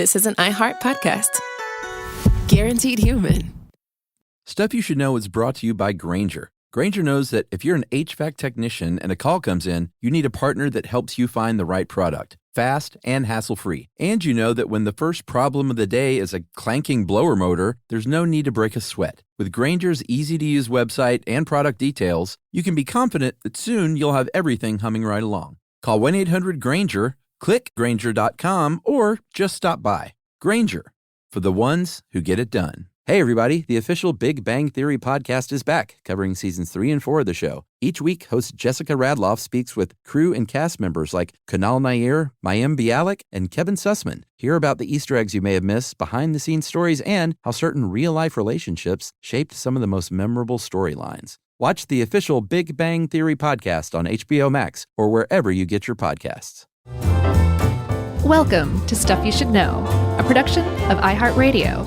This is an iHeart podcast. Guaranteed human. Stuff You Should Know is brought to you by Grainger. Grainger knows that if you're an HVAC technician and a call comes in, you need a partner that helps you find the right product, fast and hassle-free. And you know that when the first problem of the day is a clanking blower motor, there's no need to break a sweat. With Grainger's easy-to-use website and product details, you can be confident that soon you'll have everything humming right along. Call 1-800-GRAINGER, click Grainger.com, or just stop by. Grainger, for the ones who get it done. Hey everybody, the official Big Bang Theory podcast is back, covering seasons 3 and 4 of the show. Each week, host Jessica Radloff speaks with crew and cast members like Kunal Nair, Mayim Bialik, and Kevin Sussman. Hear about the Easter eggs you may have missed, behind-the-scenes stories, and how certain real-life relationships shaped some of the most memorable storylines. Watch the official Big Bang Theory podcast on HBO Max or wherever you get your podcasts. Welcome to Stuff You Should Know, a production of iHeartRadio.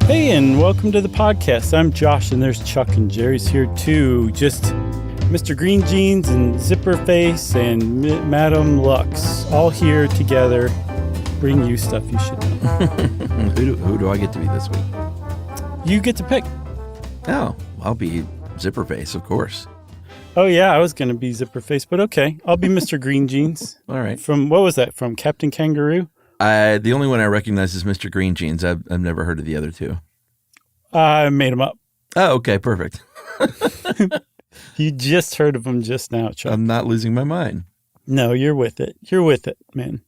Hey, and welcome to the podcast. I'm Josh, and there's Chuck, and Jerry's here too. Just Mr. Green Jeans and Zipper Face and Madam Lux, all here together, bring you Stuff You Should Know. Who do I get to be this week? You get to pick. Oh, I'll be Zipper Face, of course. Oh, yeah, I was going to be Zipper Face, but okay. I'll be Mr. Green Jeans. All right. From, what was that, from Captain Kangaroo? The only one I recognize is Mr. Green Jeans. I've never heard of the other two. I made them up. Oh, okay, perfect. You just heard of them just now, Chuck. I'm not losing my mind. No, you're with it. You're with it, man.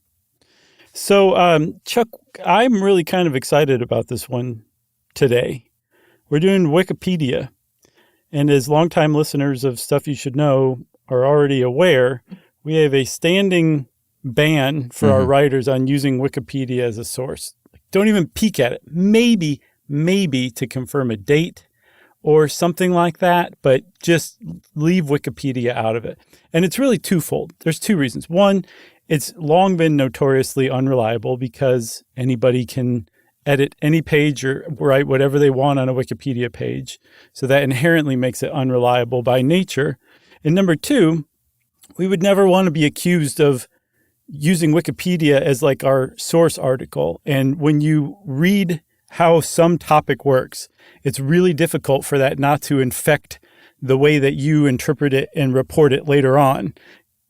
So, Chuck, I'm really kind of excited about this one today. We're doing Wikipedia. And as longtime listeners of Stuff You Should Know are already aware, we have a standing ban for our writers on using Wikipedia as a source. Don't even peek at it. Maybe to confirm a date or something like that, but just leave Wikipedia out of it. And it's really twofold. There's two reasons. One, it's long been notoriously unreliable because anybody can edit any page or write whatever they want on a Wikipedia page. So that inherently makes it unreliable by nature. And number two, we would never want to be accused of using Wikipedia as like our source article. And when you read how some topic works, it's really difficult for that not to infect the way that you interpret it and report it later on,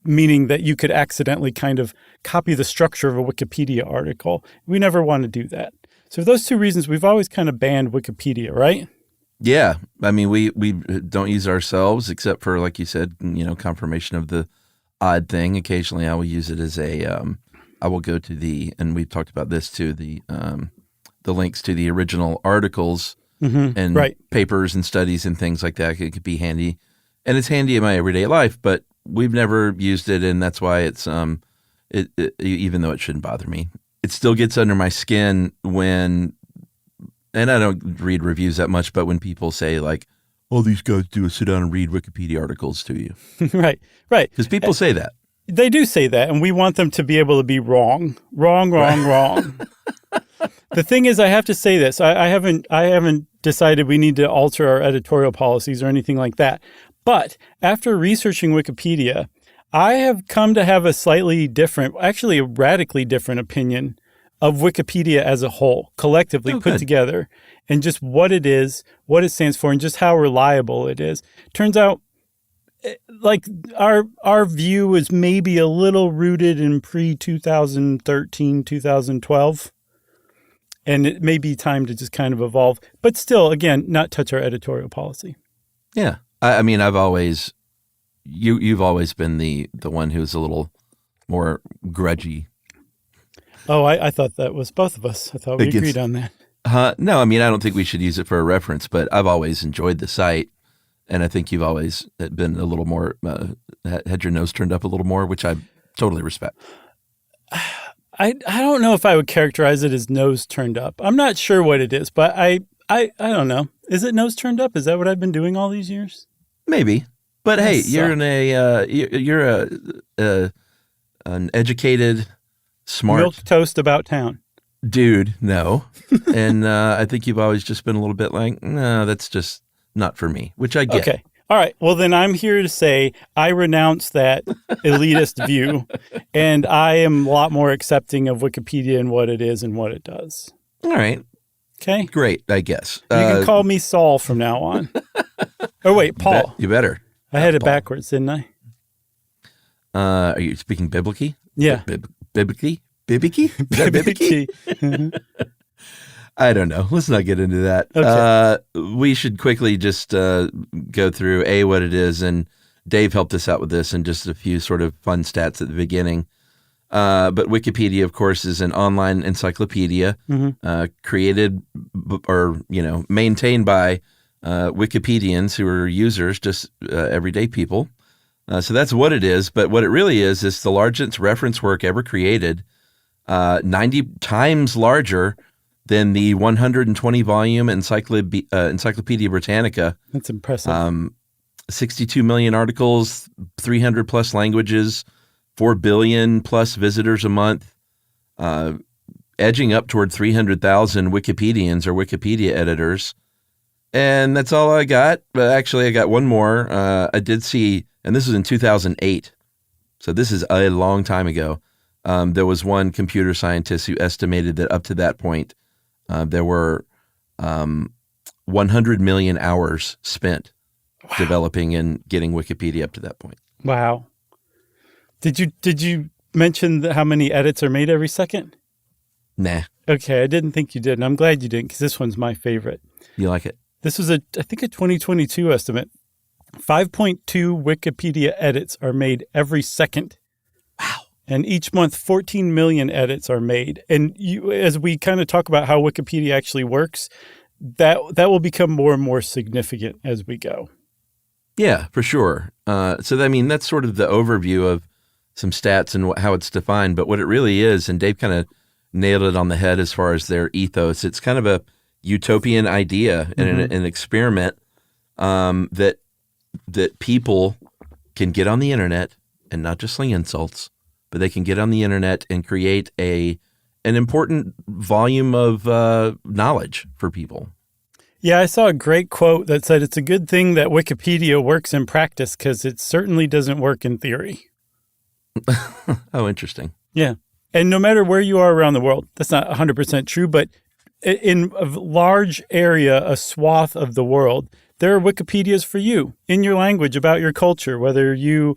meaning that you could accidentally kind of copy the structure of a Wikipedia article. We never want to do that. So for those two reasons, we've always kind of banned Wikipedia, right? Yeah. I mean, we don't use ourselves except for, like you said, confirmation of the odd thing. Occasionally I will use it as I will go to and we've talked about this too, the links to the original articles and papers and studies and things like that. It could be handy. And it's handy in my everyday life, but we've never used it, and that's why it's even though it shouldn't bother me, it still gets under my skin and I don't read reviews that much, but when people say like, all these guys do is sit down and read Wikipedia articles to you. Right. Because people say that. They do say that, and we want them to be able to be wrong. The thing is, I have to say this. I haven't decided we need to alter our editorial policies or anything like that. But after researching Wikipedia, I have come to have a slightly different, actually a radically different opinion of Wikipedia as a whole, collectively put together, and just what it is, what it stands for, and just how reliable it is. Turns out, like, our view is maybe a little rooted in pre-2013, 2012, and it may be time to just kind of evolve, but still, again, not touch our editorial policy. Yeah. I mean, I've always... You've always been the one who's a little more grudgy. Oh, I thought that was both of us. I thought we agreed on that. No, I mean, I don't think we should use it for a reference, but I've always enjoyed the site, and I think you've always been a little more, had your nose turned up a little more, which I totally respect. I don't know if I would characterize it as nose turned up. I'm not sure what it is, but I don't know. Is it nose turned up? Is that what I've been doing all these years? Maybe. But hey, you're an educated, smart milk toast about town dude. No, and I think you've always just been a little bit like, no, that's just not for me, which I get. Okay, All right. Well, then I'm here to say I renounce that elitist view, and I am a lot more accepting of Wikipedia and what it is and what it does. All right. Okay? Great, I guess. You can call me Saul from now on. Oh, wait, Paul. You better. I had it Paul. backwards, didn't I? Are you speaking biblically? Yeah. Biblically? Is that biblically? I don't know. Let's not get into that. Okay. We should quickly just go through, what it is, and Dave helped us out with this and just a few sort of fun stats at the beginning. But Wikipedia, of course, is an online encyclopedia created or, maintained by Wikipedians who are users, just everyday people. So that's what it is. But what it really is the largest reference work ever created, 90 times larger than the 120-volume Encyclopedia Britannica. That's impressive. 62 million articles, 300-plus languages, 4 billion-plus visitors a month, edging up toward 300,000 Wikipedians or Wikipedia editors. And that's all I got. But actually, I got one more. I did see, and this was in 2008, so this is a long time ago. There was one computer scientist who estimated that up to that point, there were 100 million hours spent developing and getting Wikipedia up to that point. Wow. Did you mention how many edits are made every second? Nah. Okay, I didn't think you did, and I'm glad you didn't because this one's my favorite. You like it? This was I think a 2022 estimate. 5.2 Wikipedia edits are made every second. Wow. And each month, 14 million edits are made. And as we kind of talk about how Wikipedia actually works, that will become more and more significant as we go. Yeah, for sure. That's sort of the overview of some stats and how it's defined. But what it really is, and Dave kind of nailed it on the head as far as their ethos, it's kind of a utopian idea and an experiment that people can get on the internet and not just sling insults, but they can get on the internet and create an important volume of knowledge for people. Yeah, I saw a great quote that said, it's a good thing that Wikipedia works in practice because it certainly doesn't work in theory. Oh, interesting. Yeah. And no matter where you are around the world, that's not 100% true, but in a large area, a swath of the world, there are Wikipedias for you in your language about your culture, whether you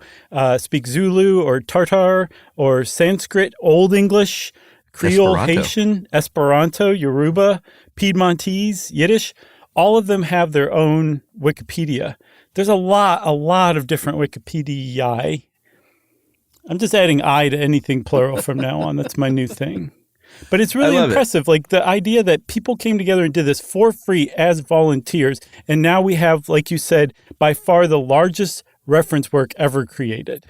speak Zulu or Tartar or Sanskrit, Old English, Creole, Esperanto. Haitian, Esperanto, Yoruba, Piedmontese, Yiddish. All of them have their own Wikipedia. There's a lot of different Wikipedia. I'm just adding I to anything plural from now on. That's my new thing. But it's really impressive. Like the idea that people came together and did this for free as volunteers. And now we have, like you said, by far the largest reference work ever created.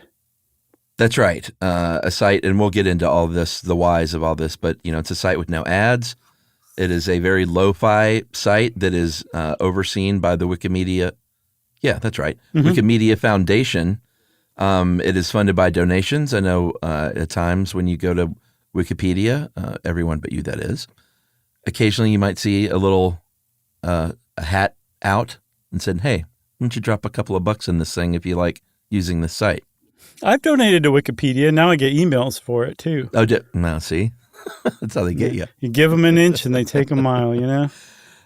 That's right. A site, and we'll get into all of this, the whys of all this, but it's a site with no ads. It is a very lo-fi site that is overseen by the Wikimedia. Yeah, that's right. Wikimedia Foundation. It is funded by donations. I know at times when you go to Wikipedia, everyone but you, that is, occasionally you might see a little a hat out and said, hey, why don't you drop a couple of bucks in this thing if you like using this site? I've donated to Wikipedia. Now I get emails for it, too. Oh, now see? That's how they get you. You give them an inch and they take a mile,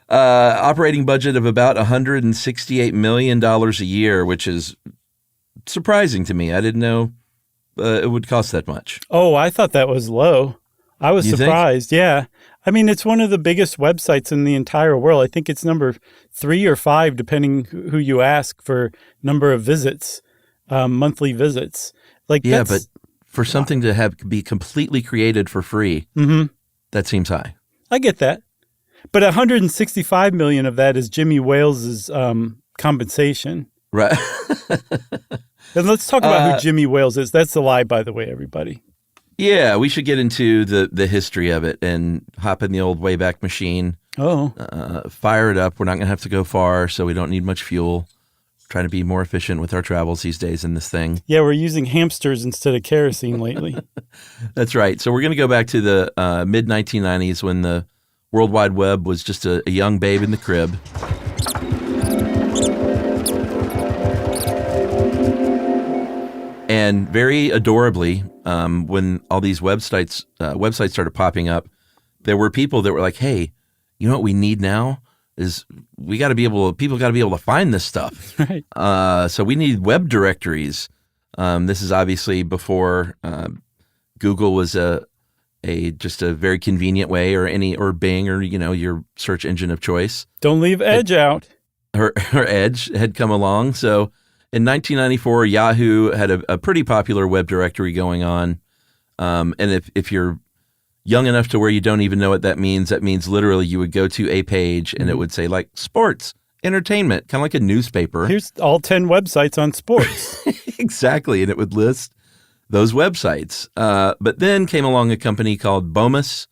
Operating budget of about $168 million a year, which is surprising to me. I didn't know it would cost that much. Oh, I thought that was low. I was surprised. Think? Yeah. I mean, it's one of the biggest websites in the entire world. I think it's number 3 or 5, depending who you ask, for number of visits, monthly visits. Yeah, but for something to be completely created for free, that seems high. I get that. But 165 million of that is Jimmy Wales's compensation. Right. And let's talk about who Jimmy Wales is. That's a lie, by the way, everybody. Yeah, we should get into the history of it and hop in the old Wayback Machine. Oh. Fire it up. We're not going to have to go far, so we don't need much fuel. Trying to be more efficient with our travels these days in this thing. Yeah, we're using hamsters instead of kerosene lately. That's right. So we're going to go back to the mid-1990s when the World Wide Web was just a young babe in the crib. And very adorably, when all these websites started popping up, there were people that were like, "Hey, you know what we need now is people got to be able to find this stuff. Right. So we need web directories." This is obviously before Google was just a very convenient way, or Bing, or your search engine of choice. Don't leave Edge out. Her Edge had come along. So in 1994, Yahoo had a pretty popular web directory going on. And if you're young enough to where you don't even know what that means literally you would go to a page and it would say like sports, entertainment, kind of like a newspaper. Here's all 10 websites on sports. Exactly. And it would list those websites. But then came along a company called Bomis.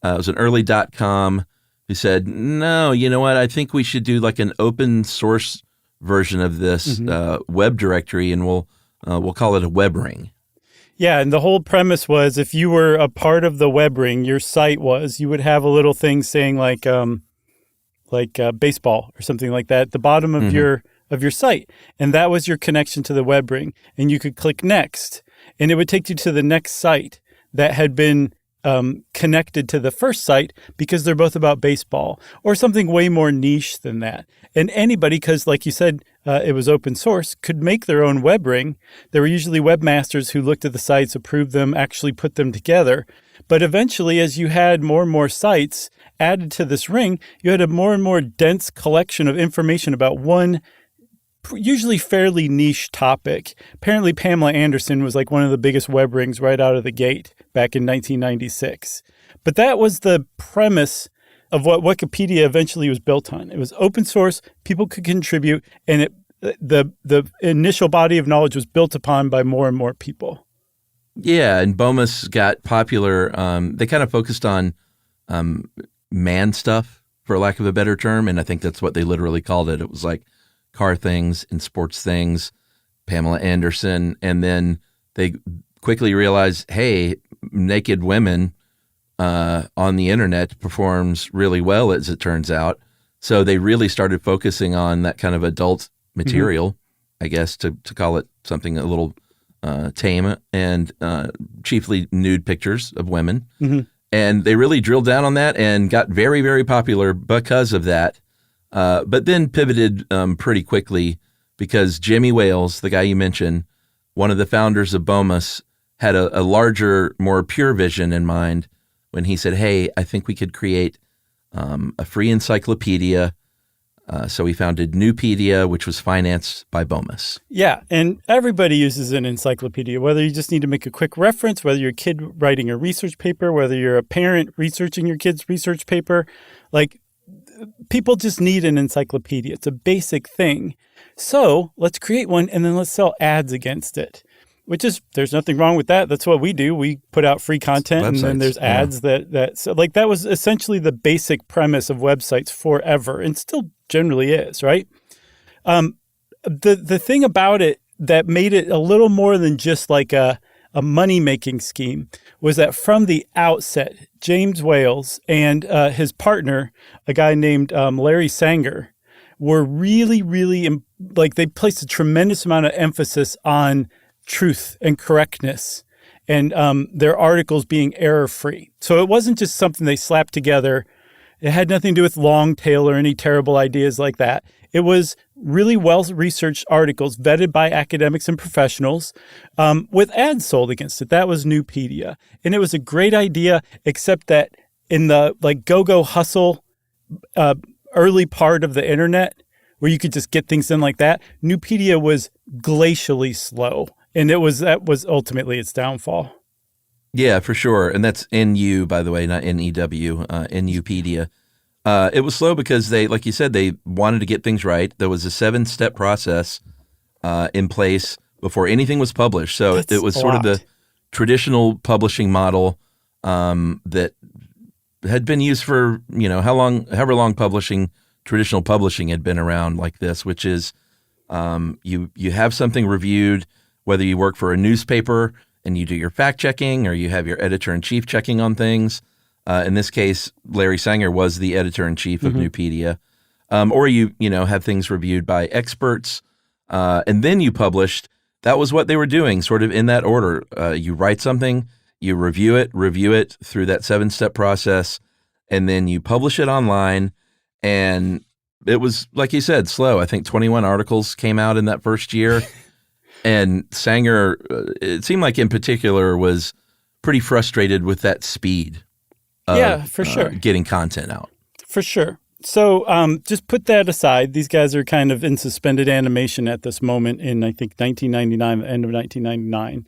It was an early .com who said, no, you know what? I think we should do like an open source version of this web directory, and we'll call it a web ring. Yeah, and the whole premise was if you were a part of the web ring, your site you would have a little thing saying like baseball or something like that at the bottom of your site, and that was your connection to the web ring, and you could click next, and it would take you to the next site that had been connected to the first site because they're both about baseball or something way more niche than that. And anybody, because like you said, it was open source, could make their own web ring. There were usually webmasters who looked at the sites, approved them, actually put them together. But eventually, as you had more and more sites added to this ring, you had a more and more dense collection of information about one usually fairly niche topic. Apparently, Pamela Anderson was like one of the biggest web rings right out of the gate back in 1996. But that was the premise of what Wikipedia eventually was built on. It was open source, people could contribute, and the initial body of knowledge was built upon by more and more people. Yeah, and Bomis got popular. They kind of focused on man stuff, for lack of a better term, and I think that's what they literally called it. It was like car things and sports things, Pamela Anderson, and then they quickly realized, hey, naked women on the internet performs really well, as it turns out. So they really started focusing on that kind of adult material, I guess, to call it something a little tame, and chiefly nude pictures of women. And they really drilled down on that and got very, very popular because of that. But then pivoted pretty quickly because Jimmy Wales, the guy you mentioned, one of the founders of Bomis, had a larger, more pure vision in mind when he said, hey, I think we could create a free encyclopedia. So he founded Nupedia, which was financed by Bomis. Yeah, and everybody uses an encyclopedia, whether you just need to make a quick reference, whether you're a kid writing a research paper, whether you're a parent researching your kid's research paper. Like, people just need an encyclopedia. It's a basic thing. So let's create one, and then let's sell ads against it, which is, there's nothing wrong with that. That's what we do. We put out free content, and then there's ads so like that was essentially the basic premise of websites forever, and still generally is, right? The thing about it that made it a little more than just like a money-making scheme was that from the outset, James Wales and his partner, a guy named Larry Sanger, were really, really, they placed a tremendous amount of emphasis on truth and correctness, and their articles being error-free. So it wasn't just something they slapped together. It had nothing to do with long tail or any terrible ideas like that. It was really well-researched articles vetted by academics and professionals with ads sold against it. That was Nupedia. And it was a great idea, except that in the go-go hustle early part of the internet, where you could just get things done like that, Nupedia was glacially slow. And that was ultimately its downfall. Yeah, for sure. And that's NU, by the way, not NEW, Nupedia. It was slow because they, like you said, they wanted to get things right. There was a 7-step process in place before anything was published. So it was sort of the traditional publishing model that had been used for, however long traditional publishing had been around like this, which is you have something reviewed, whether you work for a newspaper and you do your fact checking, or you have your editor-in-chief checking on things. In this case, Larry Sanger was the editor-in-chief of Nupedia. Or you have things reviewed by experts, and then you published. that was what they were doing, sort of in that order. You write something, you review it through that 7-step process, and then you publish it online. And it was, like you said, slow. I think 21 articles came out in that first year. And Sanger, it seemed like in particular, was pretty frustrated with that speed of for sure. Getting content out. For sure. So just put that aside. These guys are kind of in suspended animation at this moment in, I think, 1999, the end of 1999.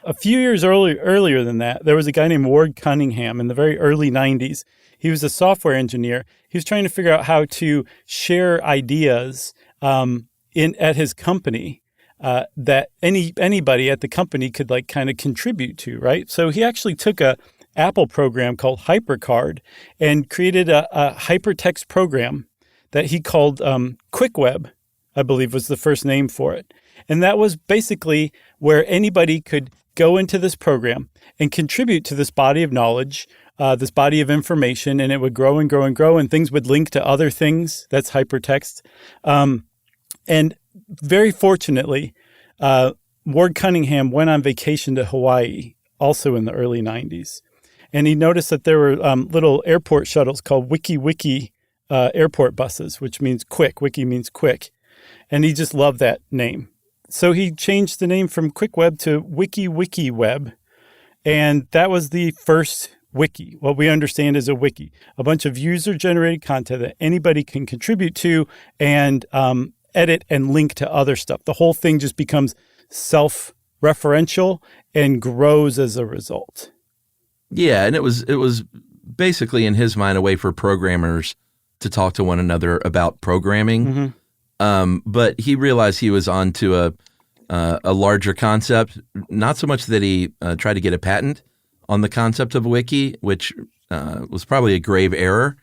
A few years earlier than that, there was a guy named Ward Cunningham in the very early 90s. He was a software engineer. He was trying to figure out how to share ideas at his company that anybody at the company could like kind of contribute to, right? So he actually took a Apple program called HyperCard and created a hypertext program that he called QuickWeb, I believe was the first name for it. And that was basically where anybody could go into this program and contribute to this body of knowledge, this body of information, and it would grow and grow and grow, and things would link to other things. That's hypertext. And very fortunately, Ward Cunningham went on vacation to Hawaii, also in the early 90s. And he noticed that there were little airport shuttles called Wiki airport buses, which means quick. Wiki means quick. And he just loved that name. So he changed the name from QuickWeb to WikiWeb. And that was the first wiki. What we understand is a wiki, a bunch of user-generated content that anybody can contribute to and edit and link to other stuff. The whole thing just becomes self-referential and grows as a result. Yeah, and it was basically, in his mind, a way for programmers to talk to one another about programming. Mm-hmm. But he realized he was onto a larger concept. Not so much that he tried to get a patent on the concept of a wiki, which was probably a grave error.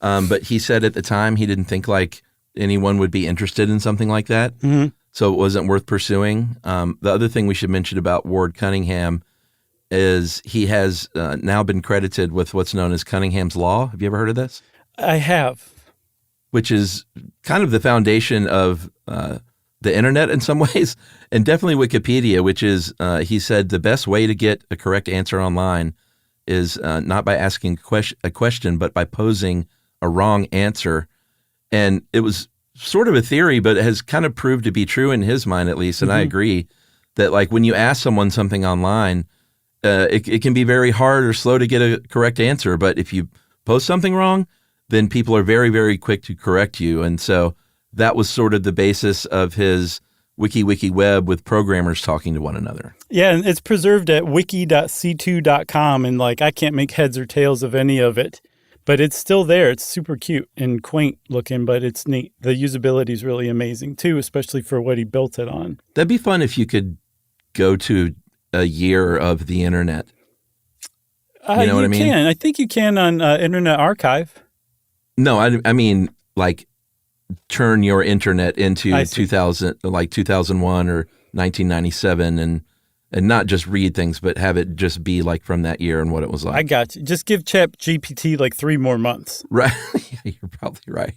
But he said at the time he didn't think like anyone would be interested in something like that. Mm-hmm. So it wasn't worth pursuing. The other thing we should mention about Ward Cunningham is he has now been credited with what's known as Cunningham's Law. Have you ever heard of this? I have. Which is kind of the foundation of the internet in some ways, and definitely Wikipedia, which is, he said, the best way to get a correct answer online is not by asking a question, but by posing a wrong answer. And it was sort of a theory, but it has kind of proved to be true in his mind, at least. And I agree that like when you ask someone something online, it can be very hard or slow to get a correct answer. But if you post something wrong, then people are very, very quick to correct you. And so that was sort of the basis of his WikiWeb with programmers talking to one another. Yeah, and it's preserved at wiki.c2.com. And like, I can't make heads or tails of any of it, but it's still there. It's super cute and quaint looking, but it's neat. The usability is really amazing too, especially for what he built it on. That'd be fun if you could go to a year of the internet. You know what I mean? You can. I think you can on Internet Archive. No, I mean like turn your internet into 2000, like 2001 or 1997, and not just read things, but have it just be like from that year and what it was like. I got you. Just give ChatGPT like 3 more months. Right. Yeah, you're probably right.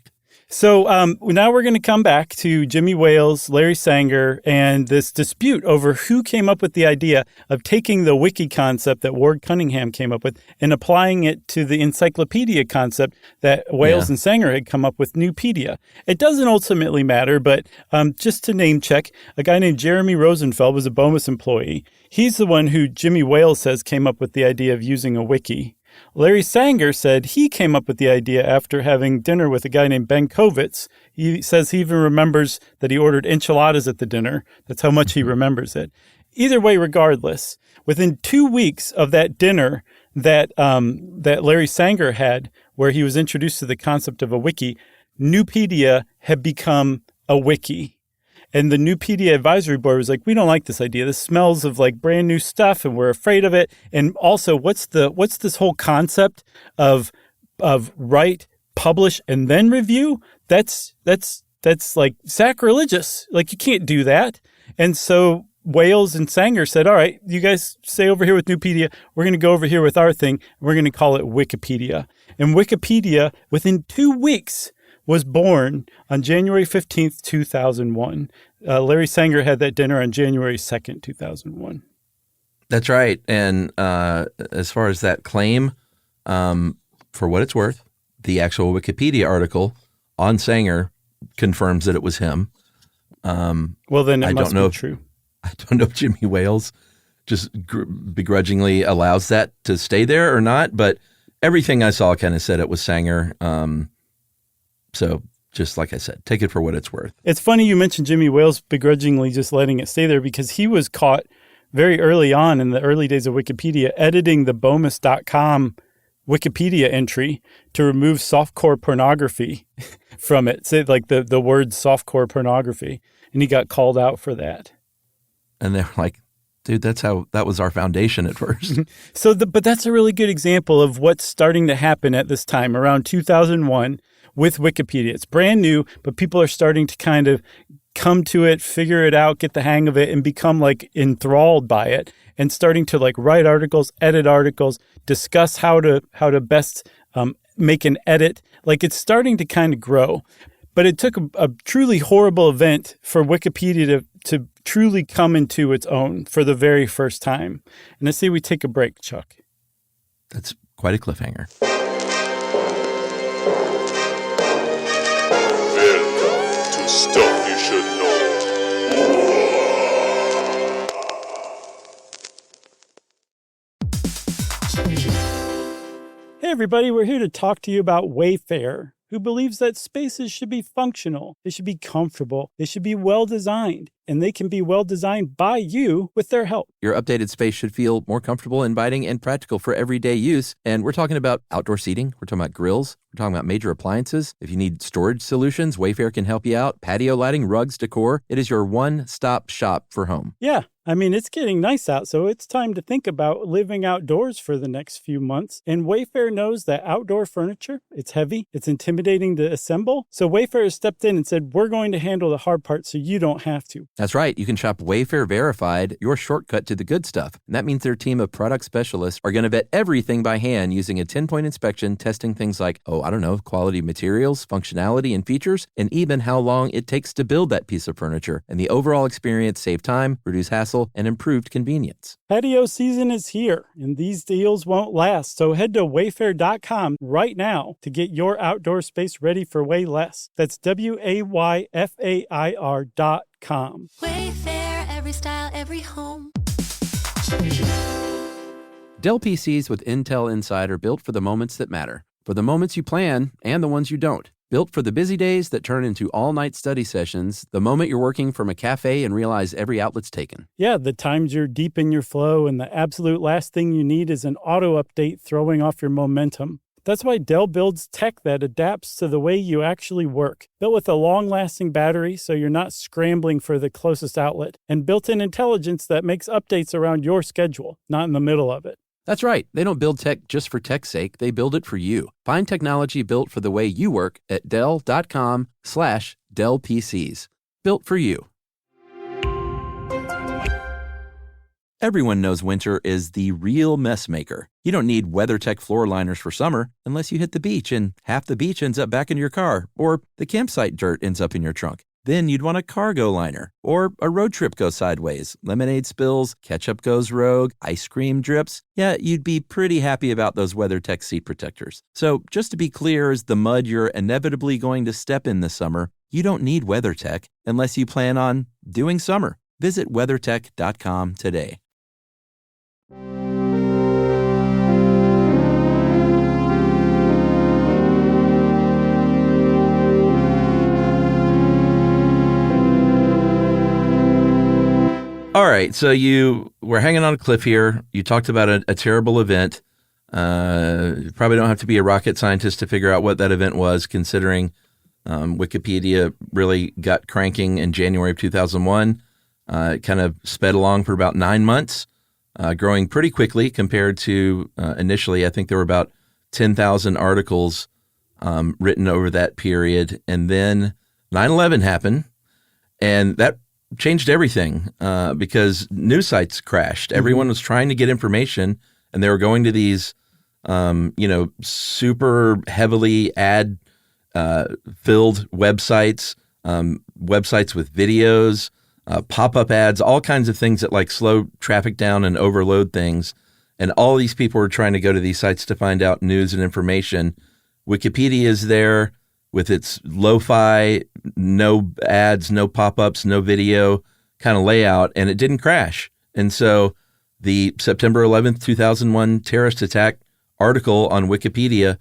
So now we're going to come back to Jimmy Wales, Larry Sanger, and this dispute over who came up with the idea of taking the wiki concept that Ward Cunningham came up with and applying it to the encyclopedia concept that Wales and Sanger had come up with, Nupedia. It doesn't ultimately matter, but just to name check, a guy named Jeremy Rosenfeld was a Bomis employee. He's the one who Jimmy Wales says came up with the idea of using a wiki. Larry Sanger said he came up with the idea after having dinner with a guy named Ben Kovitz. He says he even remembers that he ordered enchiladas at the dinner. That's how much he remembers it. Either way, regardless, within 2 weeks of that dinner that Larry Sanger had, where he was introduced to the concept of a wiki, Nupedia had become a wiki. And the Nupedia advisory board was like, we don't like this idea. This smells of like brand new stuff and we're afraid of it. And also, what's this whole concept of write, publish, and then review? That's like sacrilegious. Like you can't do that. And so Wales and Sanger said, all right, you guys stay over here with Nupedia. We're going to go over here with our thing. And we're going to call it Wikipedia. And Wikipedia, within 2 weeks, was born on January 15th, 2001. Larry Sanger had that dinner on January 2nd, 2001. That's right. And as far as that claim, for what it's worth, the actual Wikipedia article on Sanger confirms that it was him. Well, then it must be true. I don't know if Jimmy Wales just begrudgingly allows that to stay there or not, but everything I saw kind of said it was Sanger. So just like I said, take it for what it's worth. It's funny you mentioned Jimmy Wales begrudgingly just letting it stay there, because he was caught very early on in the early days of Wikipedia editing the Bomis.com Wikipedia entry to remove softcore pornography from it. Say like the word softcore pornography. And he got called out for that. And they were like, dude, that was our foundation at first. But that's a really good example of what's starting to happen at this time, around 2001 with Wikipedia. It's brand new, but people are starting to kind of come to it, figure it out, get the hang of it, and become like enthralled by it, and starting to like write articles, edit articles, discuss how to best make an edit. Like it's starting to kind of grow. But it took a truly horrible event for Wikipedia to truly come into its own for the very first time. And I say we take a break, Chuck. That's quite a cliffhanger. Welcome to Stuff You Should Know. Hey everybody, we're here to talk to you about Wayfair, who believes that spaces should be functional, they should be comfortable, they should be well designed, and they can be well designed by you with their help. Your updated space should feel more comfortable, inviting, and practical for everyday use. And we're talking about outdoor seating. We're talking about grills. We're talking about major appliances. If you need storage solutions, Wayfair can help you out. Patio lighting, rugs, decor. It is your one-stop shop for home. Yeah. I mean, it's getting nice out, so it's time to think about living outdoors for the next few months. And Wayfair knows that outdoor furniture, it's heavy, it's intimidating to assemble. So Wayfair has stepped in and said, we're going to handle the hard part so you don't have to. That's right. You can shop Wayfair Verified, your shortcut to the good stuff. And that means their team of product specialists are going to vet everything by hand using a 10-point inspection, testing things like, quality materials, functionality, and features, and even how long it takes to build that piece of furniture. And the overall experience save time, reduce hassle, and improved convenience. Patio season is here, and these deals won't last. So head to wayfair.com right now to get your outdoor space ready for way less. That's WAYFAIR.com. Wayfair, every style, every home. Dell PCs with Intel Inside are built for the moments that matter, for the moments you plan and the ones you don't. Built for the busy days that turn into all-night study sessions, the moment you're working from a cafe and realize every outlet's taken. Yeah, the times you're deep in your flow and the absolute last thing you need is an auto update throwing off your momentum. That's why Dell builds tech that adapts to the way you actually work. Built with a long-lasting battery so you're not scrambling for the closest outlet, and built-in intelligence that makes updates around your schedule, not in the middle of it. That's right. They don't build tech just for tech's sake. They build it for you. Find technology built for the way you work at Dell.com/Dell PCs. Built for you. Everyone knows winter is the real mess maker. You don't need WeatherTech floor liners for summer unless you hit the beach and half the beach ends up back in your car, or the campsite dirt ends up in your trunk. Then you'd want a cargo liner, or a road trip goes sideways, lemonade spills, ketchup goes rogue, ice cream drips. Yeah, you'd be pretty happy about those WeatherTech seat protectors. So just to be clear, as the mud you're inevitably going to step in this summer, you don't need WeatherTech unless you plan on doing summer. Visit WeatherTech.com today. All right, so you were hanging on a cliff here. You talked about a terrible event. You probably don't have to be a rocket scientist to figure out what that event was, considering Wikipedia really got cranking in January of 2001. It kind of sped along for about 9 months, growing pretty quickly compared to initially. I think there were about 10,000 articles written over that period. And then 9/11 happened, and that changed everything because news sites crashed. Everyone was trying to get information, and they were going to these, super heavily filled websites, websites with videos, pop-up ads, all kinds of things that like slow traffic down and overload things. And all these people were trying to go to these sites to find out news and information. Wikipedia is there with its lo-fi, no ads, no pop-ups, no video kind of layout, and it didn't crash. And so the September 11th, 2001 terrorist attack article on Wikipedia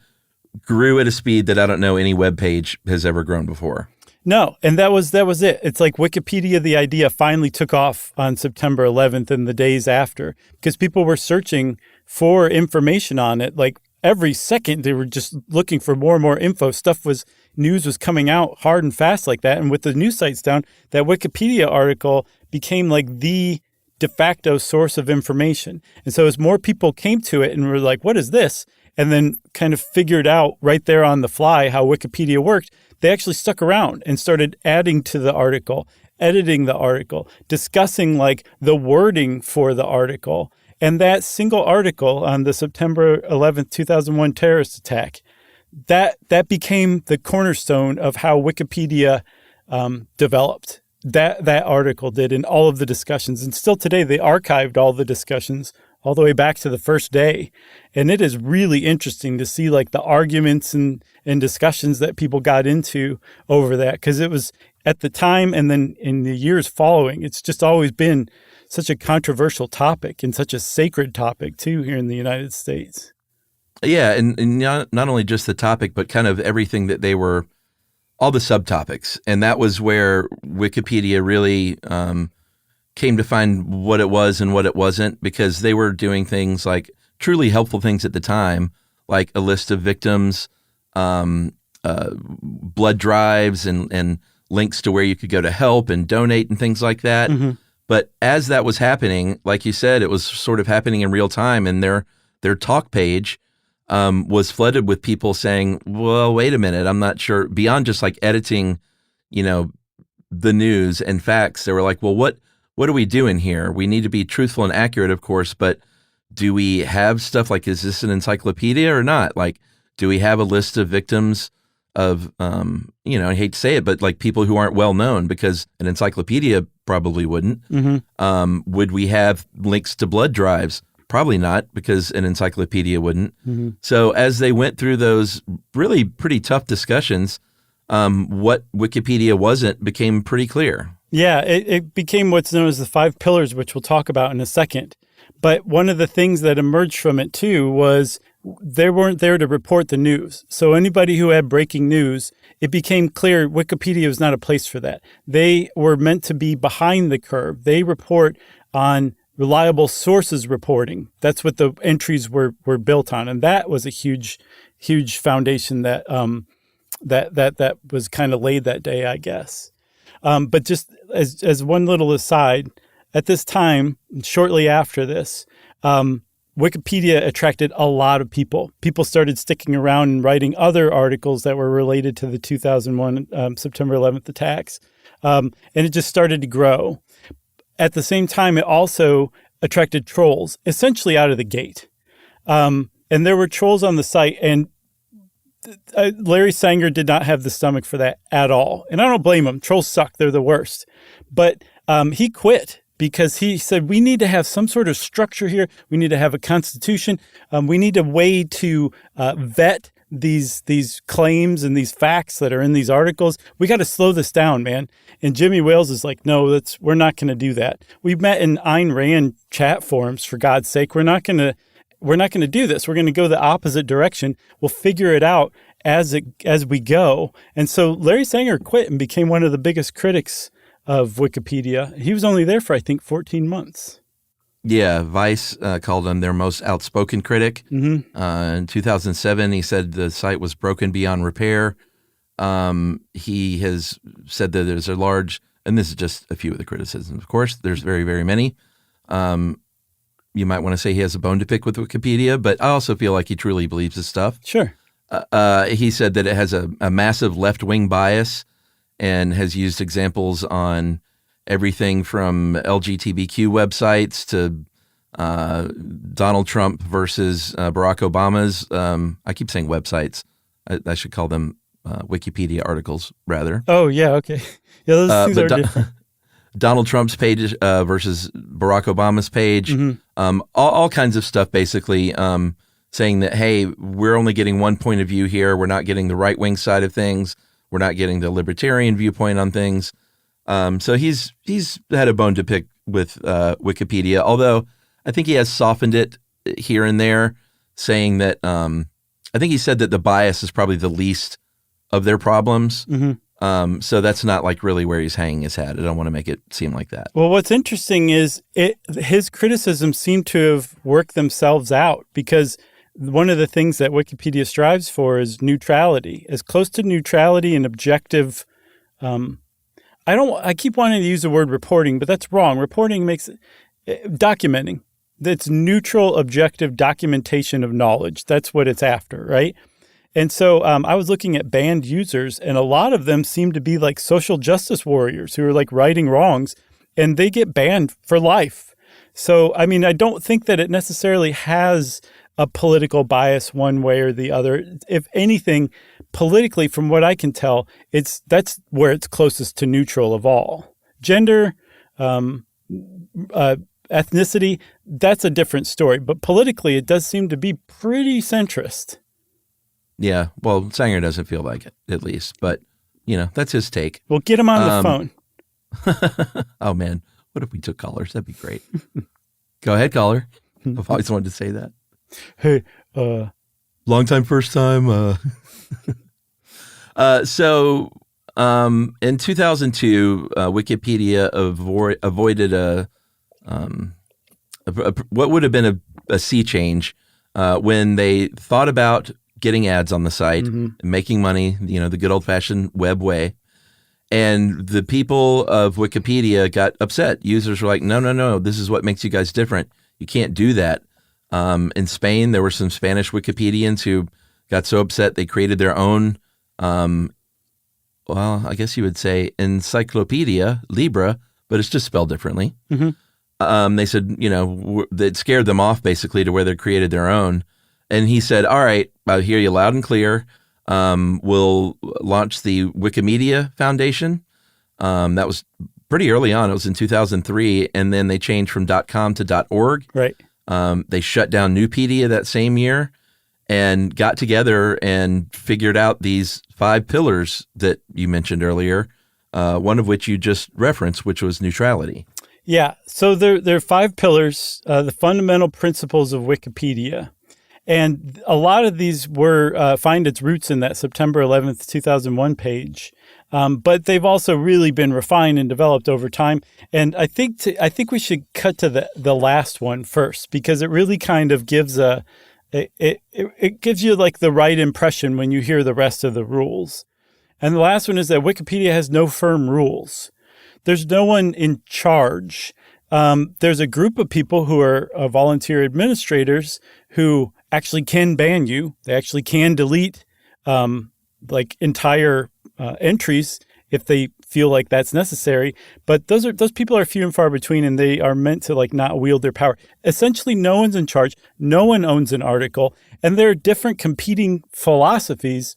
grew at a speed that I don't know any web page has ever grown before. No, and that was it. It's like Wikipedia, the idea finally took off on September 11th and the days after because people were searching for information on it. Like every second, they were just looking for more and more info. News was coming out hard and fast like that. And with the news sites down, that Wikipedia article became like the de facto source of information. And so as more people came to it and were like, what is this? And then kind of figured out right there on the fly how Wikipedia worked, they actually stuck around and started adding to the article, editing the article, discussing like the wording for the article. And that single article on the September 11th, 2001 terrorist attack, that became the cornerstone of how Wikipedia developed. That article did in all of the discussions. And still today, they archived all the discussions all the way back to the first day. And it is really interesting to see like the arguments and discussions that people got into over that. Because it was at the time and then in the years following, it's just always been such a controversial topic and such a sacred topic too here in the United States. Yeah, and not only just the topic, but kind of everything that they were, all the subtopics. And that was where Wikipedia really came to find what it was and what it wasn't, because they were doing things like truly helpful things at the time, like a list of victims, blood drives, and links to where you could go to help and donate and things like that. Mm-hmm. But as that was happening, like you said, it was sort of happening in real time, and their talk page was flooded with people saying, well, wait a minute, I'm not sure. Beyond just like editing, the news and facts, they were like, well, what are we doing here? We need to be truthful and accurate, of course, but do we have stuff like, is this an encyclopedia or not? Like, do we have a list of victims of, I hate to say it, but like people who aren't well known, because an encyclopedia probably wouldn't. Mm-hmm. Would we have links to blood drives? Probably not, because an encyclopedia wouldn't. Mm-hmm. So as they went through those really pretty tough discussions, what Wikipedia wasn't became pretty clear. Yeah, it became what's known as the 5 pillars, which we'll talk about in a second. But one of the things that emerged from it, too, was they weren't there to report the news. So anybody who had breaking news, it became clear Wikipedia was not a place for that. They were meant to be behind the curve. They report on reliable sources reporting. That's what the entries were built on. And that was a huge foundation that that was kind of laid that day, I guess. But just as one little aside, at this time, shortly after this, Wikipedia attracted a lot of people. People started sticking around and writing other articles that were related to the 2001 September 11th attacks. And it just started to grow. At the same time, it also attracted trolls, essentially out of the gate. And there were trolls on the site, and Larry Sanger did not have the stomach for that at all. And I don't blame him. Trolls suck. They're the worst. But he quit because he said, we need to have some sort of structure here. We need to have a constitution. We need a way to vet these claims and these facts that are in these articles. We got to slow this down, man. And Jimmy Wales is like, no, we're not going to do that. We met in Ayn Rand chat forums, for God's sake. We're not going to do this. We're going to go the opposite direction. We'll figure it out as we go. And so Larry Sanger quit and became one of the biggest critics of Wikipedia. He was only there for, I think, 14 months. Yeah, Vice called him their most outspoken critic. Mm-hmm. In 2007, he said the site was broken beyond repair. He has said that there's a large, and this is just a few of the criticisms, of course, there's very, very many. You might want to say he has a bone to pick with Wikipedia, but I also feel like he truly believes his stuff. Sure. He said that it has a massive left-wing bias and has used examples on everything from LGBTQ websites to Donald Trump versus Barack Obama's. I keep saying websites. I should call them Wikipedia articles, rather. Oh, yeah, okay. Yeah, those things are But different. Donald Trump's page versus Barack Obama's page, all kinds of stuff basically saying that, hey, we're only getting one point of view here. We're not getting the right-wing side of things. We're not getting the libertarian viewpoint on things. So he's had a bone to pick with Wikipedia, although I think he has softened it here and there, saying that I think he said that the bias is probably the least of their problems. So that's not like really where he's hanging his hat. I don't want to make it seem like that. Well, what's interesting is his criticisms seem to have worked themselves out, because one of the things that Wikipedia strives for is neutrality, as close to neutrality and objective. I keep wanting to use the word reporting, but that's wrong. Reporting makes documenting. That's neutral, objective documentation of knowledge. That's what it's after, right? And so I was looking at banned users, and a lot of them seem to be like social justice warriors who are like righting wrongs, and they get banned for life. So, I mean, I don't think that it necessarily has a political bias one way or the other. If anything, politically, from what I can tell, that's where it's closest to neutral of all. Gender, ethnicity, that's a different story. But politically, it does seem to be pretty centrist. Yeah, well, Sanger doesn't feel like it, at least. But, that's his take. Well, get him on the phone. Oh, man. What if we took callers? That'd be great. Go ahead, caller. I've always wanted to say that. Hey, long time, first time. So in 2002, Wikipedia avoided what would have been a sea change when they thought about getting ads on the site and making money, the good old-fashioned web way. And the people of Wikipedia got upset. Users were like, no, this is what makes you guys different. You can't do that. In Spain, there were some Spanish Wikipedians who got so upset they created their own, I guess you would say Encyclopedia Libra, but it's just spelled differently. They said, that scared them off basically to where they created their own. And he said, all right, I hear you loud and clear. We'll launch the Wikimedia Foundation. That was pretty early on. It was in 2003. And then they changed from .com to .org. Right. They shut down Nupedia that same year and got together and figured out these 5 pillars that you mentioned earlier, one of which you just referenced, which was neutrality. Yeah. So there are 5 pillars, the fundamental principles of Wikipedia. And a lot of these find its roots in that September 11th, 2001 page. But they've also really been refined and developed over time. And I think we should cut to the last one first, because it really kind of gives it gives you like the right impression when you hear the rest of the rules. And the last one is that Wikipedia has no firm rules. There's no one in charge. There's a group of people who are volunteer administrators who actually can ban you. They actually can delete entire entries if they feel like that's necessary. But those people are few and far between, and they are meant to not wield their power. Essentially, no one's in charge. No one owns an article. And there are different competing philosophies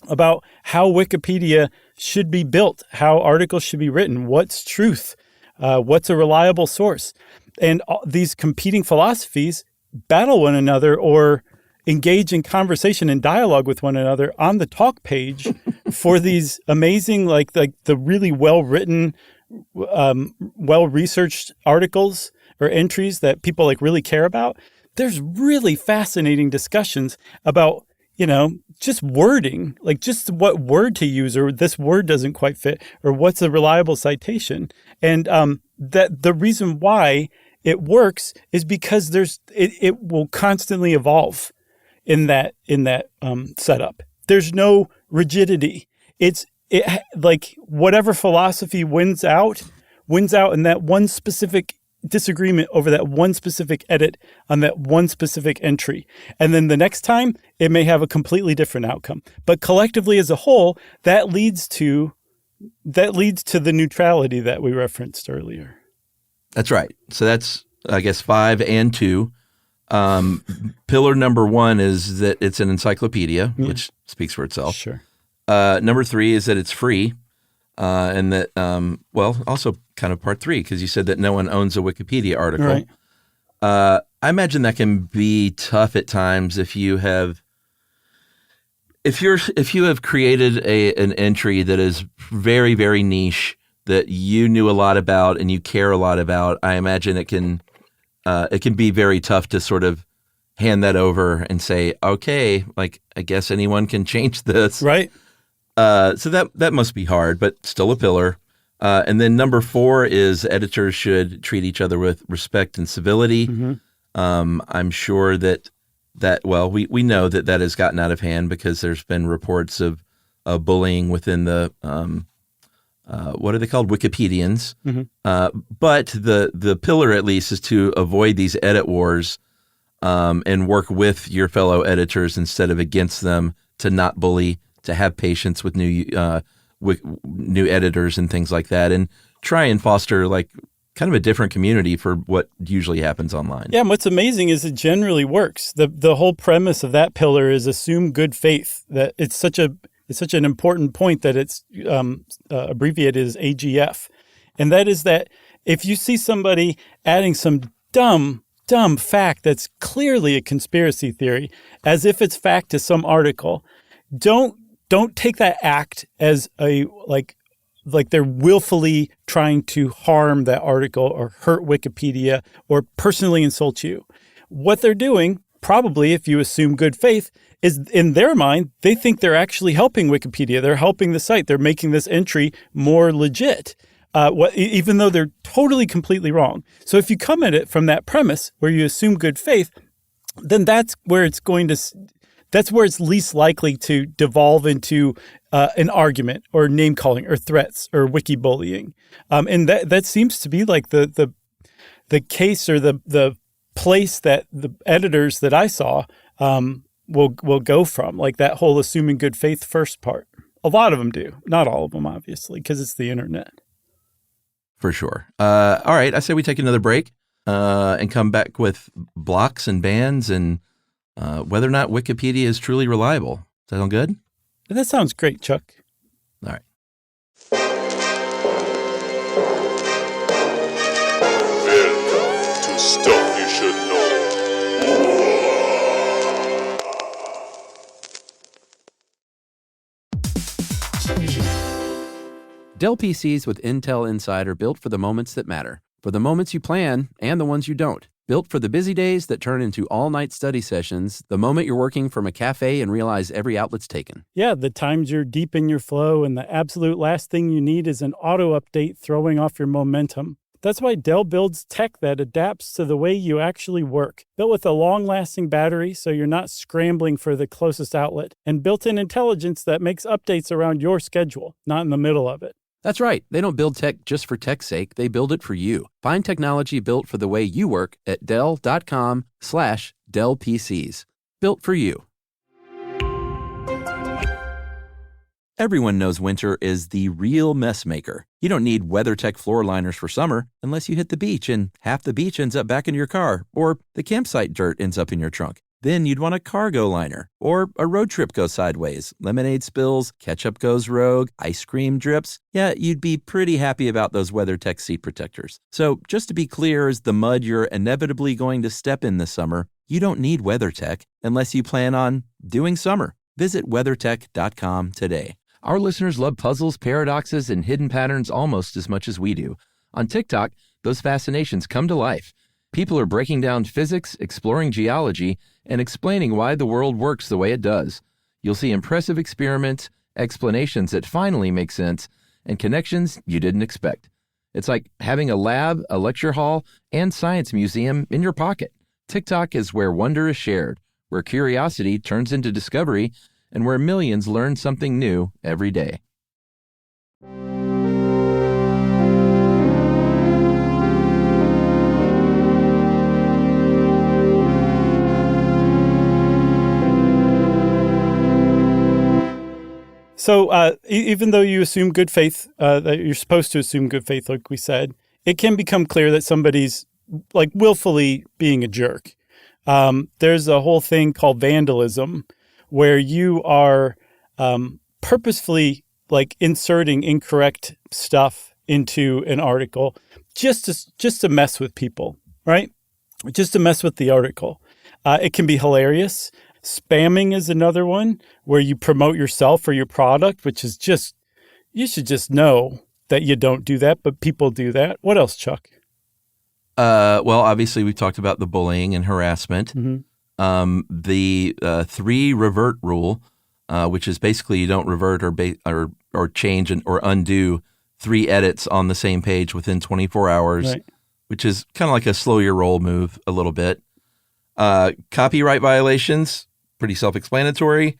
about how Wikipedia should be built, how articles should be written, what's truth, what's a reliable source. And these competing philosophies battle one another or engage in conversation and dialogue with one another on the talk page for these amazing, like the really well-written, well-researched articles or entries that people really care about. There's really fascinating discussions about, just wording, just what word to use, or this word doesn't quite fit, or what's a reliable citation. And that the reason why it works is because it will constantly evolve in that setup. There's no rigidity. It's whatever philosophy wins out in that one specific disagreement over that one specific edit on that one specific entry. And then the next time it may have a completely different outcome. But collectively as a whole, that leads to the neutrality that we referenced earlier. That's right. So that's, I guess, 5 and 2. Pillar number 1 is that it's an encyclopedia, which speaks for itself. Sure. Number 3 is that it's free. And that, also kind of part 3, because you said that no one owns a Wikipedia article. Right. I imagine that can be tough at times if you have created an entry that is very, very niche that you knew a lot about and you care a lot about. I imagine it can be very tough to sort of hand that over and say, okay, like I guess anyone can change this. Right. So that must be hard, but still a pillar. And then number 4 is editors should treat each other with respect and civility. Mm-hmm. I'm sure that we know that has gotten out of hand because there's been reports of bullying within the what are they called? Wikipedians. Mm-hmm. But the pillar at least is to avoid these edit wars and work with your fellow editors instead of against them, to not bully, to have patience with new editors and things like that, and try and foster like kind of a different community for what usually happens online. Yeah, and what's amazing is it generally works. The whole premise of that pillar is assume good faith. That it's such an important point that it's abbreviated as AGF, and that is that if you see somebody adding some dumb fact that's clearly a conspiracy theory, as if it's fact to some article, don't take that act as a like they're willfully trying to harm that article or hurt Wikipedia or personally insult you. What they're doing, probably if you assume good faith, is in their mind, they think they're actually helping Wikipedia. They're helping the site. They're making this entry more legit, even though they're totally, completely wrong. So if you come at it from that premise where you assume good faith, then that's where it's least likely to devolve into an argument or name calling or threats or wiki bullying. And that seems to be like the case or the place that the editors that I saw will go from, like that whole assuming good faith first part. A lot of them do. Not all of them, obviously, because it's the internet. For sure. All right. I say we take another break and come back with blocks and bans and whether or not Wikipedia is truly reliable. Does that sound good? That sounds great, Chuck. All right. Welcome to Stuff You Should Know. Dell PCs with Intel Inside are built for the moments that matter, for the moments you plan and the ones you don't. Built for the busy days that turn into all-night study sessions, the moment you're working from a cafe and realize every outlet's taken. Yeah, the times you're deep in your flow and the absolute last thing you need is an auto update throwing off your momentum. That's why Dell builds tech that adapts to the way you actually work. Built with a long-lasting battery so you're not scrambling for the closest outlet, and built-in intelligence that makes updates around your schedule, not in the middle of it. That's right. They don't build tech just for tech's sake. They build it for you. Find technology built for the way you work at Dell.com/Dell PCs. Built for you. Everyone knows winter is the real mess maker. You don't need WeatherTech floor liners for summer unless you hit the beach and half the beach ends up back in your car, or the campsite dirt ends up in your trunk. Then you'd want a cargo liner, or a road trip goes sideways, lemonade spills, ketchup goes rogue, ice cream drips. Yeah, you'd be pretty happy about those WeatherTech seat protectors. So just to be clear, as the mud you're inevitably going to step in this summer, you don't need WeatherTech unless you plan on doing summer. Visit WeatherTech.com today. Our listeners love puzzles, paradoxes, and hidden patterns almost as much as we do. On TikTok, those fascinations come to life. People are breaking down physics, exploring geology, and explaining why the world works the way it does. You'll see impressive experiments, explanations that finally make sense, and connections you didn't expect. It's like having a lab, a lecture hall, and science museum in your pocket. TikTok is where wonder is shared, where curiosity turns into discovery, and where millions learn something new every day. So even though you assume good faith, that you're supposed to assume good faith, like we said, it can become clear that somebody's like willfully being a jerk. There's a whole thing called vandalism where you are purposefully like inserting incorrect stuff into an article just to mess with people, right? Just to mess with the article. It can be hilarious. Spamming is another one where you promote yourself or your product, which is just, you should just know that you don't do that, but people do that. What else, Chuck? Well, obviously, we've talked about the bullying and harassment. The 3 revert rule, which is basically you don't revert or change or undo 3 edits on the same page within 24 hours, Right. which is kind of like a slow your roll move a little bit. Copyright violations, pretty self-explanatory.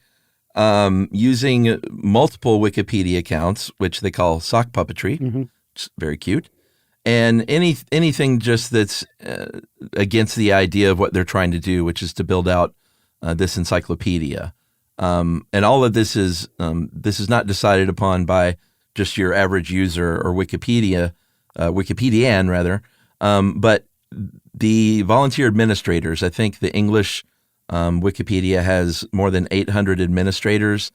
Using multiple Wikipedia accounts, which they call sock puppetry, which is very cute. And anything just that's against the idea of what they're trying to do, which is to build out this encyclopedia. And all of this is not decided upon by just your average user or Wikipedian rather, but the volunteer administrators. I think the English Wikipedia has more than 800 administrators,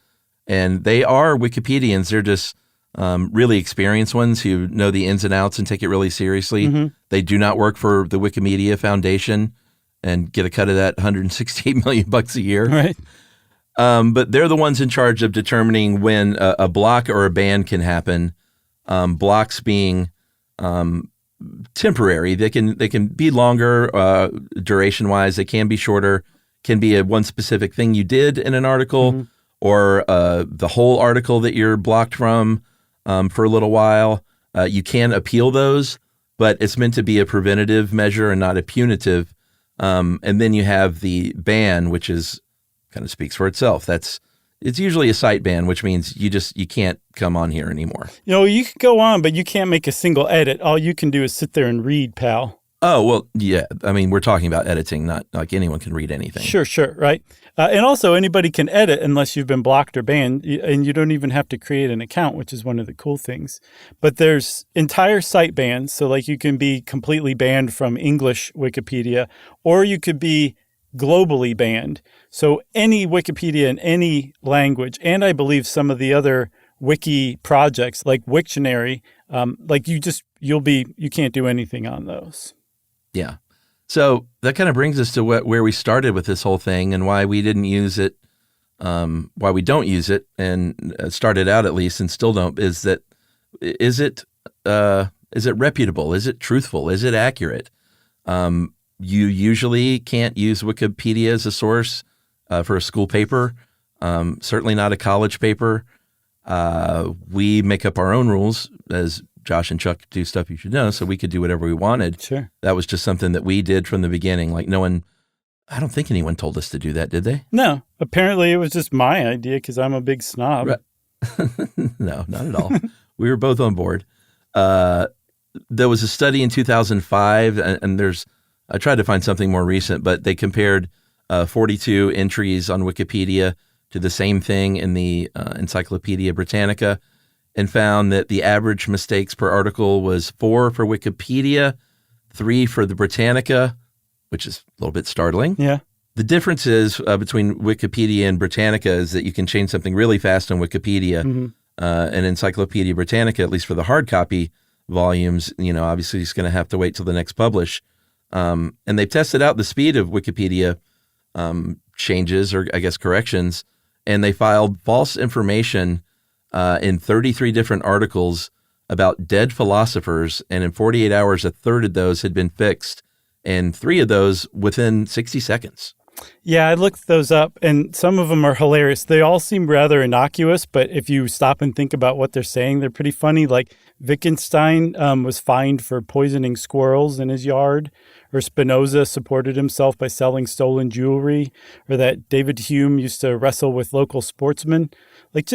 and they are Wikipedians. They're just really experienced ones who know the ins and outs and take it really seriously. They do not work for the Wikimedia Foundation and get a cut of that $168 million a year. Right. But they're the ones in charge of determining when a block or a ban can happen. Blocks being temporary. They can be longer duration wise. They can be shorter. Can be one specific thing you did in an article, or the whole article that you're blocked from for a little while. You can appeal those, but it's meant to be a preventative measure and not a punitive. And then you have the ban, which is kind of speaks for itself. It's usually a site ban, which means you can't come on here anymore. You can go on, but you can't make a single edit. All you can do is sit there and read, pal. Oh, well, yeah. I mean, we're talking about editing, not like anyone can read anything. Sure, right. And also anybody can edit unless you've been blocked or banned, and you don't even have to create an account, which is one of the cool things. But there's entire site bans. So like you can be completely banned from English Wikipedia, or you could be globally banned. So any Wikipedia in any language, and I believe some of the other wiki projects like Wiktionary, you can't do anything on those. Yeah. So that kind of brings us to where we started with this whole thing and why we didn't use it, why we don't use it, and started out at least and still don't, is it reputable? Is it truthful? Is it accurate? You usually can't use Wikipedia as a source for a school paper, certainly not a college paper. We make up our own rules, as Josh and Chuck do Stuff You Should Know, so we could do whatever we wanted. Sure. That was just something that we did from the beginning. Like I don't think anyone told us to do that, did they? No. Apparently it was just my idea because I'm a big snob. Right. No, not at all. We were both on board. There was a study in 2005, and I tried to find something more recent, but they compared 42 entries on Wikipedia to the same thing in the Encyclopedia Britannica, and found that the average mistakes per article was 4 for Wikipedia, 3 for the Britannica, which is a little bit startling. Yeah. The difference is between Wikipedia and Britannica is that you can change something really fast on Wikipedia. And Encyclopedia Britannica, at least for the hard copy volumes, obviously it's going to have to wait till the next publish. And they've tested out the speed of Wikipedia changes, or I guess corrections, and they filed false information in 33 different articles about dead philosophers, and in 48 hours, a third of those had been fixed, and 3 of those within 60 seconds. Yeah, I looked those up, and some of them are hilarious. They all seem rather innocuous, but if you stop and think about what they're saying, they're pretty funny. Like Wittgenstein was fined for poisoning squirrels in his yard, or Spinoza supported himself by selling stolen jewelry, or that David Hume used to wrestle with local sportsmen. Like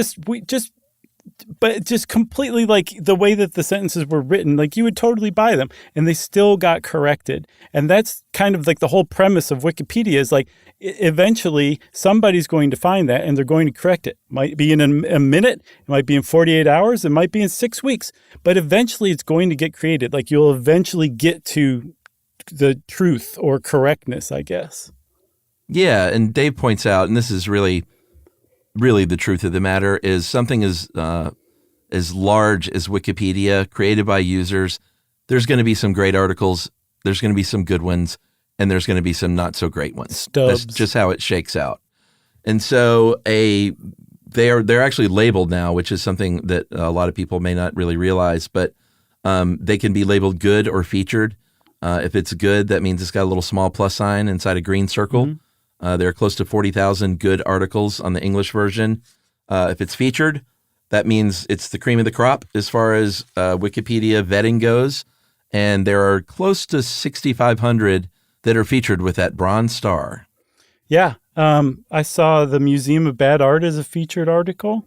but just completely like the way that the sentences were written, like you would totally buy them, and they still got corrected. And that's kind of like the whole premise of Wikipedia is like eventually somebody's going to find that and they're going to correct it. Might be in a minute, it might be in 48 hours, it might be in 6 weeks, but eventually it's going to get created. Like you'll eventually get to the truth or correctness, I guess. Yeah, and Dave points out, and this is really really the truth of the matter is something as large as Wikipedia, created by users, there's going to be some great articles, there's going to be some good ones, and there's going to be some not so great ones. Stubs. That's just how it shakes out. And so they're actually labeled now, which is something that a lot of people may not really realize, but they can be labeled good or featured. If it's good, that means it's got a little small plus sign inside a green circle. Mm-hmm. There are close to 40,000 good articles on the English version. If it's featured, that means it's the cream of the crop as far as Wikipedia vetting goes. And there are close to 6,500 that are featured with that bronze star. Yeah. I saw the Museum of Bad Art as a featured article.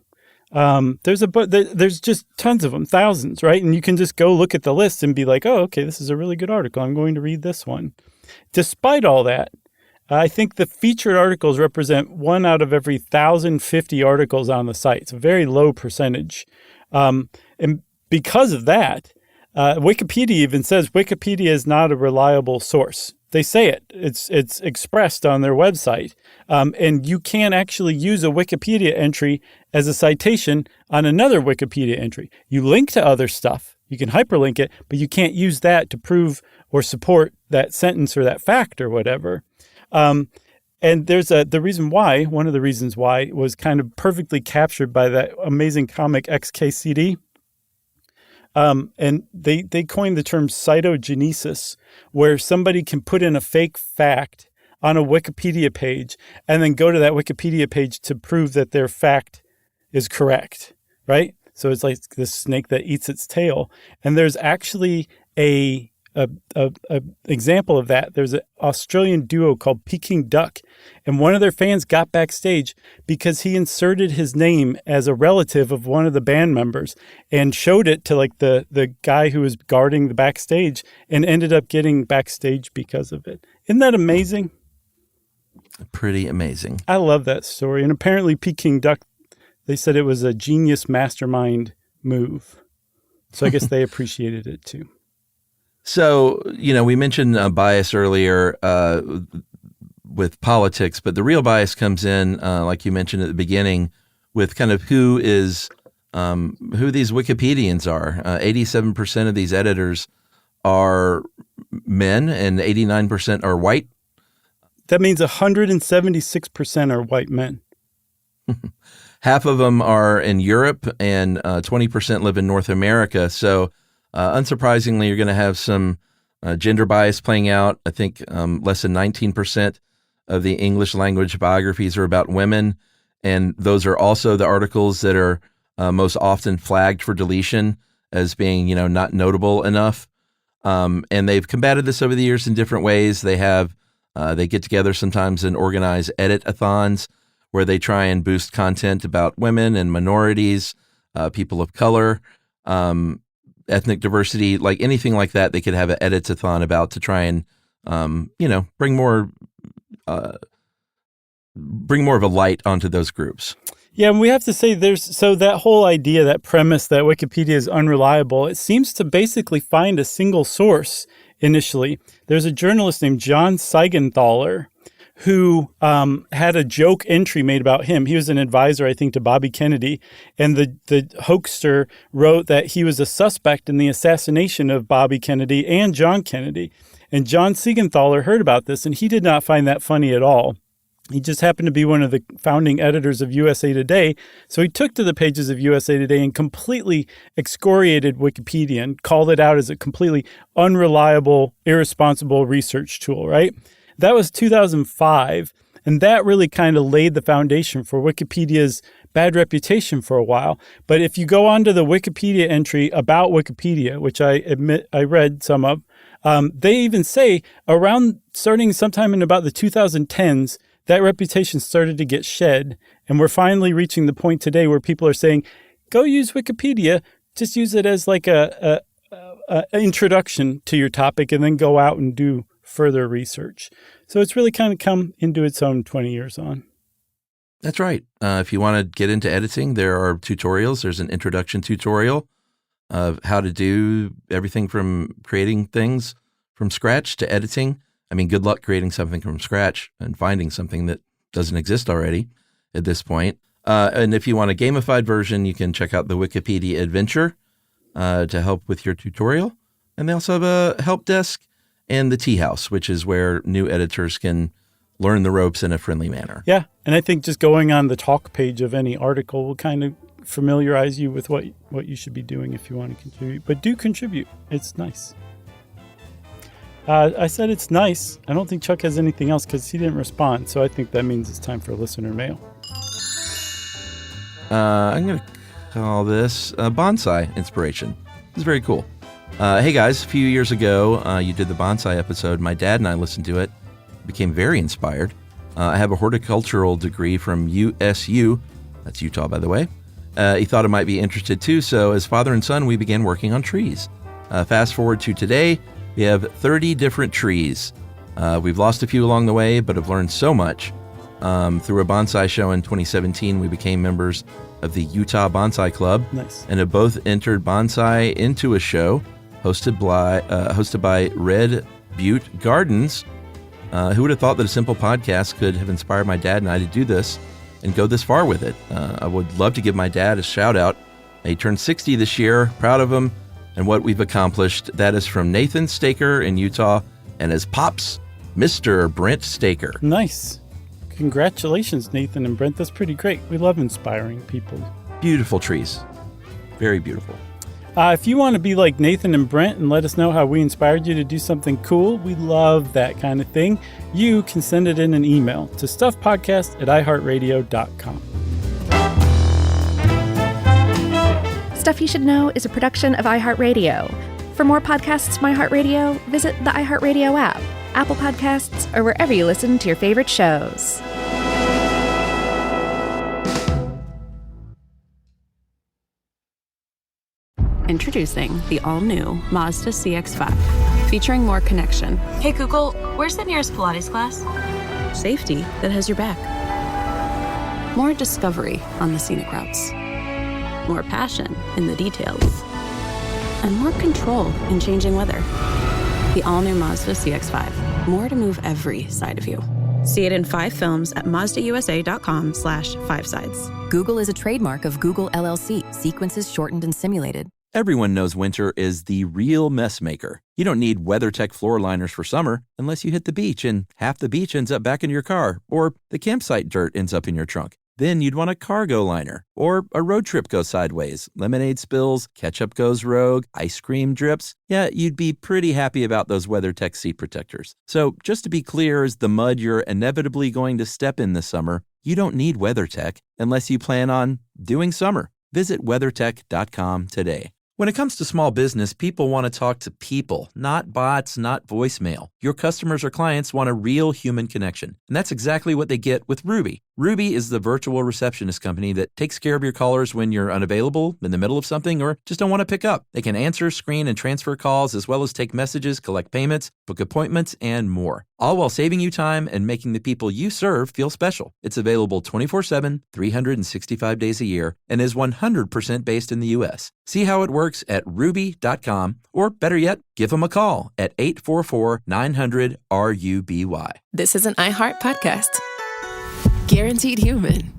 There's just tons of them, thousands, right? And you can just go look at the list and be like, oh, okay, this is a really good article. I'm going to read this one. Despite all that, I think the featured articles represent 1 out of every 1,050 articles on the site. It's a very low percentage. And because of that, Wikipedia even says Wikipedia is not a reliable source. They say it. It's expressed on their website. And you can actually use a Wikipedia entry as a citation on another Wikipedia entry. You link to other stuff. You can hyperlink it, but you can't use that to prove or support that sentence or that fact or whatever. And there's one of the reasons why was kind of perfectly captured by that amazing comic XKCD. And they coined the term cytogenesis, where somebody can put in a fake fact on a Wikipedia page and then go to that Wikipedia page to prove that their fact is correct, right? So it's like this snake that eats its tail. And there's actually a example of that. There's an Australian duo called Peking Duck, and one of their fans got backstage because he inserted his name as a relative of one of the band members and showed it to like the guy who was guarding the backstage and ended up getting backstage because of it. Isn't that amazing? Pretty amazing. I love that story. And apparently Peking Duck, they said it was a genius mastermind move. So I guess they appreciated it too. So, we mentioned bias earlier with politics, but the real bias comes in, like you mentioned at the beginning, with kind of who these Wikipedians are. 87% of these editors are men and 89% are white. That means 176% are white men. Half of them are in Europe and 20% live in North America. So unsurprisingly, you're going to have some gender bias playing out. I think less than 19% of the English language biographies are about women. And those are also the articles that are most often flagged for deletion as being, not notable enough. And they've combated this over the years in different ways. They get together sometimes and organize edit-a-thons where they try and boost content about women and minorities, people of color, ethnic diversity, like anything like that. They could have an edit-a-thon about to try and, bring more of a light onto those groups. Yeah, and we have to say so that whole idea, that premise that Wikipedia is unreliable, it seems to basically find a single source initially. There's a journalist named John Seigenthaler who had a joke entry made about him. He was an advisor, I think, to Bobby Kennedy. And the hoaxer wrote that he was a suspect in the assassination of Bobby Kennedy and John Kennedy. And John Seigenthaler heard about this, and he did not find that funny at all. He just happened to be one of the founding editors of USA Today. So he took to the pages of USA Today and completely excoriated Wikipedia and called it out as a completely unreliable, irresponsible research tool, right? That was 2005, and that really kind of laid the foundation for Wikipedia's bad reputation for a while. But if you go onto the Wikipedia entry about Wikipedia, which I admit I read some of, they even say around starting sometime in about the 2010s, that reputation started to get shed. And we're finally reaching the point today where people are saying, go use Wikipedia, just use it as like a introduction to your topic and then go out and do further research. So it's really kind of come into its own 20 years on. That's right. If you want to get into editing, there are tutorials. There's an introduction tutorial of how to do everything from creating things from scratch to editing. I mean, good luck creating something from scratch and finding something that doesn't exist already at this point. And if you want a gamified version, you can check out the Wikipedia Adventure to help with your tutorial. And they also have a help desk and the Tea House, which is where new editors can learn the ropes in a friendly manner. Yeah, and I think just going on the talk page of any article will kind of familiarize you with what you should be doing if you want to contribute. But do contribute. It's nice. I said it's nice. I don't think Chuck has anything else because he didn't respond. So I think that means it's time for listener mail. I'm going to call this bonsai inspiration. This is very cool. Hey guys, a few years ago, you did the bonsai episode. My dad and I listened to it. Became very inspired. I have a horticultural degree from USU. That's Utah, by the way. He thought I might be interested too, so as father and son, we began working on trees. Fast forward to today, we have 30 different trees. We've lost a few along the way, but have learned so much. Through a bonsai show in 2017, we became members of the Utah Bonsai Club. Nice. And have both entered bonsai into a show hosted by Red Butte Gardens. Who would have thought that a simple podcast could have inspired my dad and I to do this and go this far with it? I would love to give my dad a shout out. He turned 60 this year. Proud of him and what we've accomplished. That is from Nathan Staker in Utah and his pops, Mr. Brent Staker. Nice. Congratulations, Nathan and Brent. That's pretty great. We love inspiring people. Beautiful trees. Very beautiful. If you want to be like Nathan and Brent and let us know how we inspired you to do something cool, we love that kind of thing. You can send it in an email to stuffpodcast@iheartradio.com. Stuff You Should Know is a production of iHeartRadio. For more podcasts from iHeartRadio, visit the iHeartRadio app, Apple Podcasts, or wherever you listen to your favorite shows. Introducing the all-new Mazda CX-5, featuring more connection, Hey Google, where's the nearest Pilates class? safety that has your back, more discovery on the scenic routes, more passion in the details, and more control in changing weather. The all-new Mazda CX-5, more to move every side of you. See it in 5 films at mazdausa.com/5sides. Google is a trademark of Google LLC. Sequences shortened and simulated. Everyone knows winter is the real mess maker. You don't need WeatherTech floor liners for summer unless you hit the beach and half the beach ends up back in your car, or the campsite dirt ends up in your trunk. Then you'd want a cargo liner, or a road trip goes sideways, lemonade spills, ketchup goes rogue, ice cream drips. Yeah, you'd be pretty happy about those WeatherTech seat protectors. So just to be clear, as the mud you're inevitably going to step in this summer, you don't need WeatherTech unless you plan on doing summer. Visit WeatherTech.com today. When it comes to small business, people want to talk to people, not bots, not voicemail. Your customers or clients want a real human connection, and that's exactly what they get with Ruby. Ruby is the virtual receptionist company that takes care of your callers when you're unavailable, in the middle of something, or just don't want to pick up. They can answer, screen, and transfer calls, as well as take messages, collect payments, book appointments, and more. All while saving you time and making the people you serve feel special. It's available 24/7, 365 days a year, and is 100% based in the U.S. See how it works at ruby.com, or better yet, give them a call at 844-900-RUBY. This is an iHeart podcast. Guaranteed human.